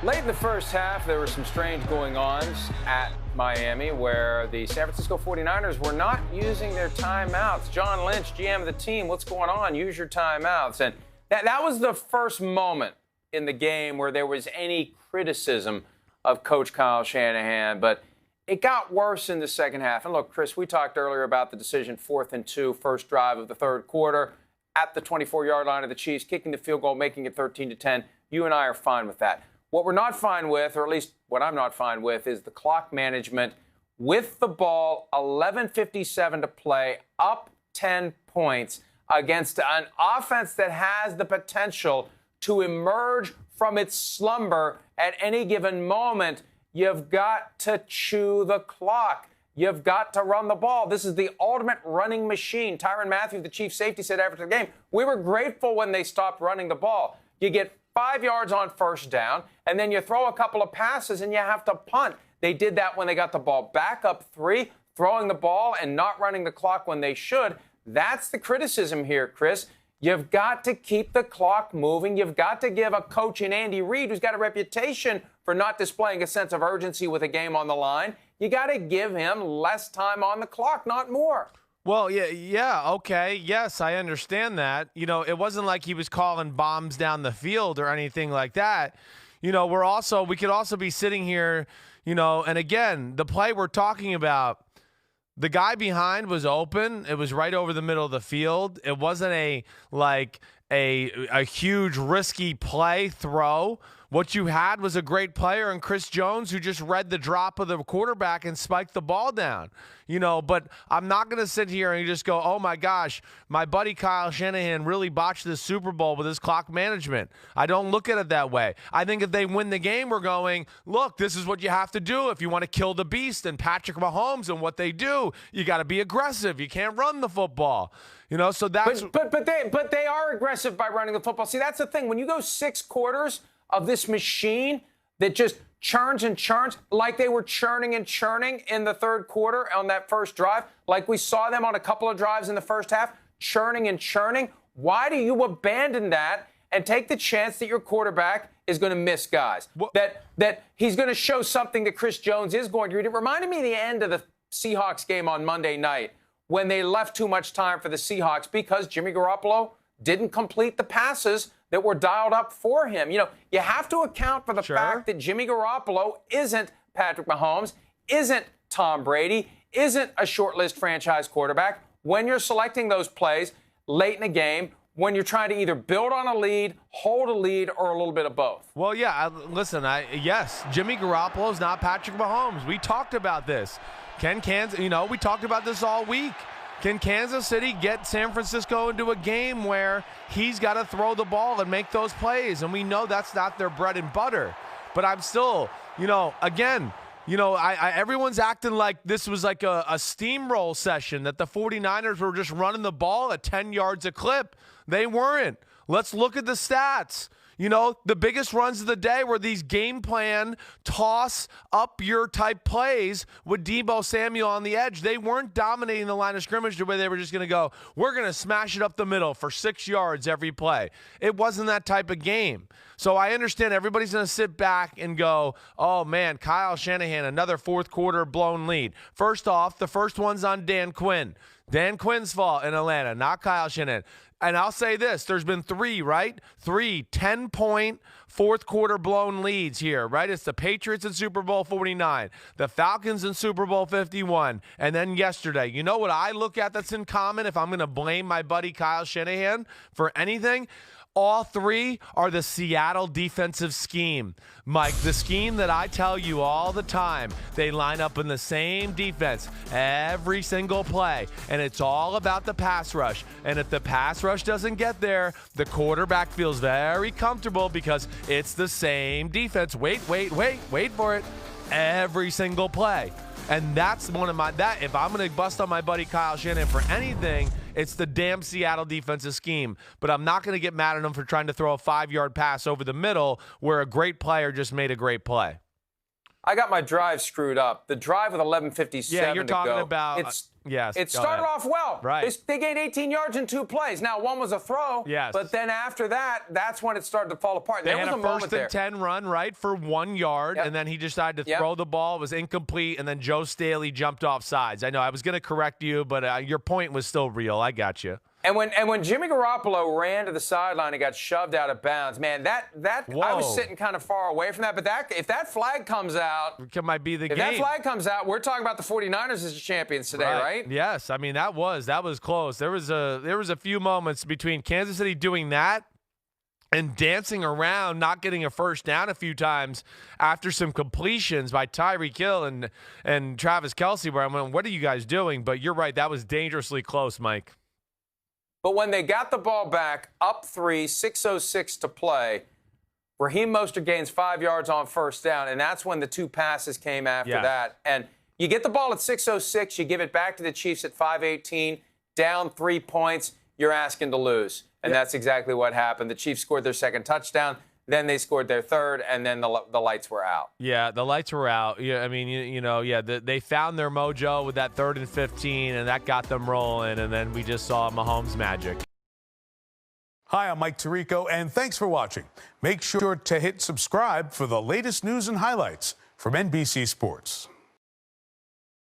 Late in the first half, there were some strange going-ons at Miami where the San Francisco 49ers were not using their timeouts. John Lynch, GM of the team, what's going on? Use your timeouts. And that was the first moment in the game where there was any criticism of Coach Kyle Shanahan. But it got worse in the second half. And look, Chris, we talked earlier about the decision, 4th and 2, first drive of the third quarter at the 24-yard line of the Chiefs, kicking the field goal, making it 13-10. You and I are fine with that. What we're not fine with, or at least what I'm not fine with, is the clock management with the ball, 11:57 to play, up 10 points against an offense that has the potential to emerge from its slumber at any given moment. You've got to chew the clock. You've got to run the ball. This is the ultimate running machine. Tyrann Mathieu, the chief safety, said after the game, we were grateful when they stopped running the ball. You get 5 yards on first down, and then you throw a couple of passes and you have to punt. They did that when they got the ball back up 3, throwing the ball and not running the clock when they should. That's the criticism here, Chris. You've got to keep the clock moving. You've got to give a coach in Andy Reid, who's got a reputation for not displaying a sense of urgency with a game on the line, you got to give him less time on the clock, not more. Well, okay. Yes, I understand that. It wasn't like he was calling bombs down the field or anything like that. We could also be sitting here, and again, the play we're talking about, the guy behind was open. It was right over the middle of the field. It wasn't a huge risky play throw. What you had was a great player in Chris Jones who just read the drop of the quarterback and spiked the ball down. But I'm not going to sit here and just go, oh, my gosh, my buddy Kyle Shanahan really botched this Super Bowl with his clock management. I don't look at it that way. I think if they win the game, we're going, look, this is what you have to do if you want to kill the beast and Patrick Mahomes and what they do. You got to be aggressive. You can't run the football. So that's but they are aggressive by running the football. See, that's the thing. When you go 6 quarters of this machine that just churns and churns, like they were churning and churning in the third quarter on that first drive, like we saw them on a couple of drives in the first half, churning and churning. Why do you abandon that and take the chance that your quarterback is going to miss guys? That he's going to show something that Chris Jones is going to read. It reminded me of the end of the Seahawks game on Monday night when they left too much time for the Seahawks because Jimmy Garoppolo didn't complete the passes that were dialed up for him. You have to account for the fact that Jimmy Garoppolo isn't Patrick Mahomes, isn't Tom Brady, isn't a short-list franchise quarterback when you're selecting those plays late in the game, when you're trying to either build on a lead, hold a lead, or a little bit of both. Well, yeah, yes, Jimmy Garoppolo's not Patrick Mahomes. We talked about this. We talked about this all week. Can Kansas City get San Francisco into a game where he's got to throw the ball and make those plays? And we know that's not their bread and butter. But I'm still, everyone's acting like this was like a steamroll session, that the 49ers were just running the ball at 10 yards a clip. They weren't. Let's look at the stats. The biggest runs of the day were these game plan, toss up your type plays with Deebo Samuel on the edge. They weren't dominating the line of scrimmage the way they were just going to go, we're going to smash it up the middle for 6 yards every play. It wasn't that type of game. So I understand everybody's going to sit back and go, oh, man, Kyle Shanahan, another fourth quarter blown lead. First off, the first one's on Dan Quinn. Dan Quinn's fault in Atlanta, not Kyle Shanahan. And I'll say this, there's been 3 10-point fourth quarter blown leads here, right? It's the Patriots in Super Bowl 49, the Falcons in Super Bowl 51, and then yesterday. You know what I look at that's in common if I'm going to blame my buddy Kyle Shanahan for anything? All 3 are the Seattle defensive scheme. Mike, the scheme that I tell you all the time, they line up in the same defense every single play, and it's all about the pass rush. And if the pass rush doesn't get there, the quarterback feels very comfortable because it's the same defense. Wait for it. Every single play. And that's one of if I'm going to bust on my buddy Kyle Shanahan for anything, it's the damn Seattle defensive scheme. But I'm not going to get mad at him for trying to throw a 5-yard pass over the middle where a great player just made a great play. I got my drive screwed up. The drive with 11:57 you're talking about Yes. It started off well. Right. They gained 18 yards in 2 plays. Now, one was a throw. Yes. But then after that, that's when it started to fall apart. They There had was a a moment first there. and 10 run, right, for 1 yard, Yep. and then he decided to Yep. throw the ball. It was incomplete, and then Joe Staley jumped off sides. I know I was going to correct you, but your point was still real. I got you. And when Jimmy Garoppolo ran to the sideline and got shoved out of bounds, man, that I was sitting kind of far away from that. But if that flag comes out, it might be the game. If that flag comes out, we're talking about the 49ers as champions today, right? Yes. I mean, that was close. There was a few moments between Kansas City doing that and dancing around, not getting a first down a few times after some completions by Tyreek Hill and Travis Kelce, where I went, what are you guys doing? But you're right, that was dangerously close, Mike. But when they got the ball back, up 3, 6:06 to play, Raheem Mostert gains 5 yards on first down, and that's when the 2 passes came after that. And you get the ball at 6:06, you give it back to the Chiefs at 5:18, down 3 points, you're asking to lose. And that's exactly what happened. The Chiefs scored their second touchdown. Then they scored their third, and then the lights were out. Yeah, the lights were out. Yeah, I mean, they found their mojo with that 3rd and 15, and that got them rolling, and then we just saw Mahomes magic. Hi, I'm Mike Tirico, and thanks for watching. Make sure to hit subscribe for the latest news and highlights from NBC Sports.